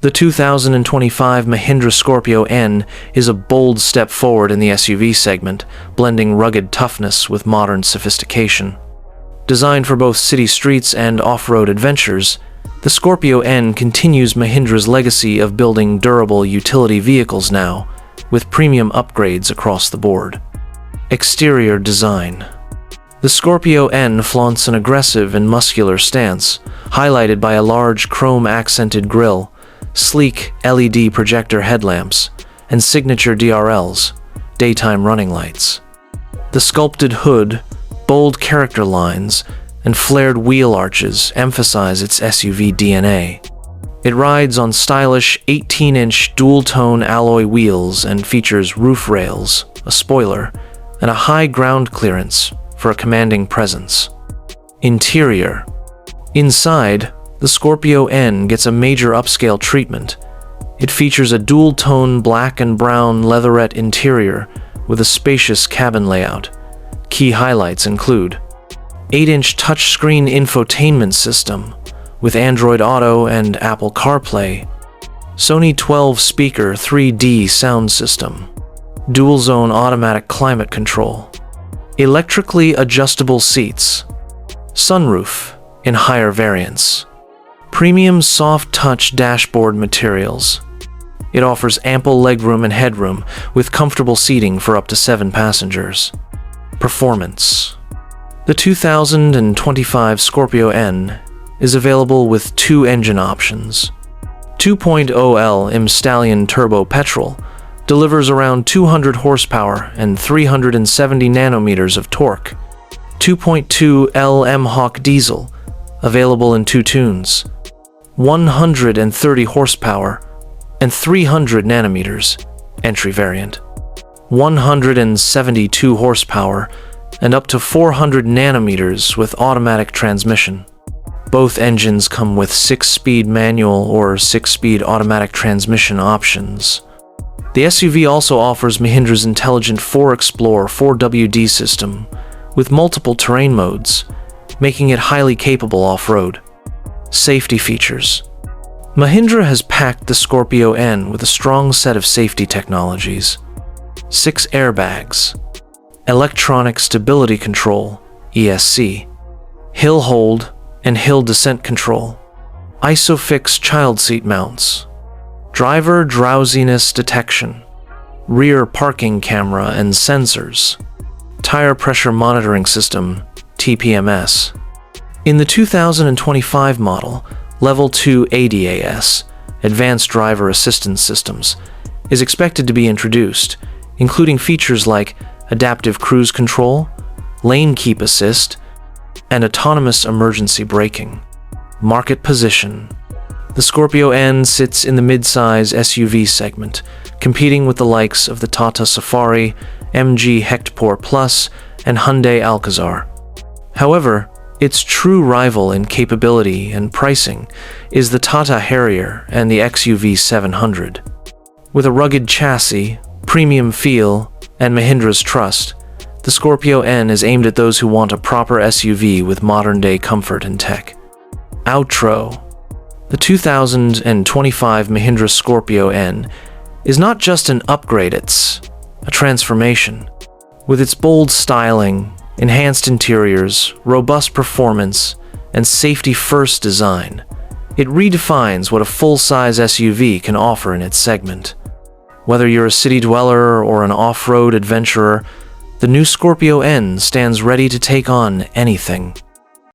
The 2025 Mahindra Scorpio N is a bold step forward in the SUV segment, blending rugged toughness with modern sophistication. Designed for both city streets and off-road adventures, the Scorpio N continues Mahindra's legacy of building durable utility vehicles now, with premium upgrades across the board. Exterior design. The Scorpio N flaunts an aggressive and muscular stance, highlighted by a large chrome-accented grille, sleek LED projector headlamps, and signature DRLs, daytime running lights. The sculpted hood, bold character lines, and flared wheel arches emphasize its SUV DNA. It rides on stylish 18-inch dual-tone alloy wheels and features roof rails, a spoiler, and a high ground clearance for a commanding presence. Interior. Inside, the Scorpio N gets a major upscale treatment. It features a dual-tone black and brown leatherette interior with a spacious cabin layout. Key highlights include 8-inch touchscreen infotainment system with Android Auto and Apple CarPlay, Sony 12-speaker 3D sound system, dual-zone automatic climate control, electrically adjustable seats, sunroof in higher variants, premium soft-touch dashboard materials. It offers ample legroom and headroom with comfortable seating for up to 7 passengers. Performance. The 2025 Scorpio N is available with 2 engine options. 2.0L M-Stallion Turbo Petrol delivers around 200 horsepower and 370 nanometers of torque. 2.2L M-Hawk Diesel, available in 2 tunes, 130 horsepower and 300 nanometers, entry variant, 172 horsepower and up to 400 nanometers with automatic transmission. Both engines come with 6-speed manual or 6-speed automatic transmission options. The SUV also offers Mahindra's intelligent 4Explore 4WD system with multiple terrain modes, making it highly capable off-road. Safety features. Mahindra has packed the Scorpio N with a strong set of safety technologies. 6 airbags, electronic stability control, ESC, hill hold and hill descent control, ISOFIX child seat mounts, driver drowsiness detection, rear parking camera and sensors, tire pressure monitoring system, TPMS. In the 2025 model, Level 2 ADAS, Advanced Driver Assistance Systems, is expected to be introduced, including features like adaptive cruise control, lane keep assist, and autonomous emergency braking. Market position. The Scorpio N sits in the mid-size SUV segment, competing with the likes of the Tata Safari, MG Hector Plus, and Hyundai Alcazar. However, its true rival in capability and pricing is the Tata Harrier and the XUV 700. With a rugged chassis, premium feel, and Mahindra's trust, the Scorpio N is aimed at those who want a proper SUV with modern-day comfort and tech. Outro. The 2025 Mahindra Scorpio N is not just an upgrade, it's a transformation. With its bold styling, enhanced interiors, robust performance, and safety-first design, it redefines what a full-size SUV can offer in its segment. Whether you're a city dweller or an off-road adventurer, the new Scorpio N stands ready to take on anything.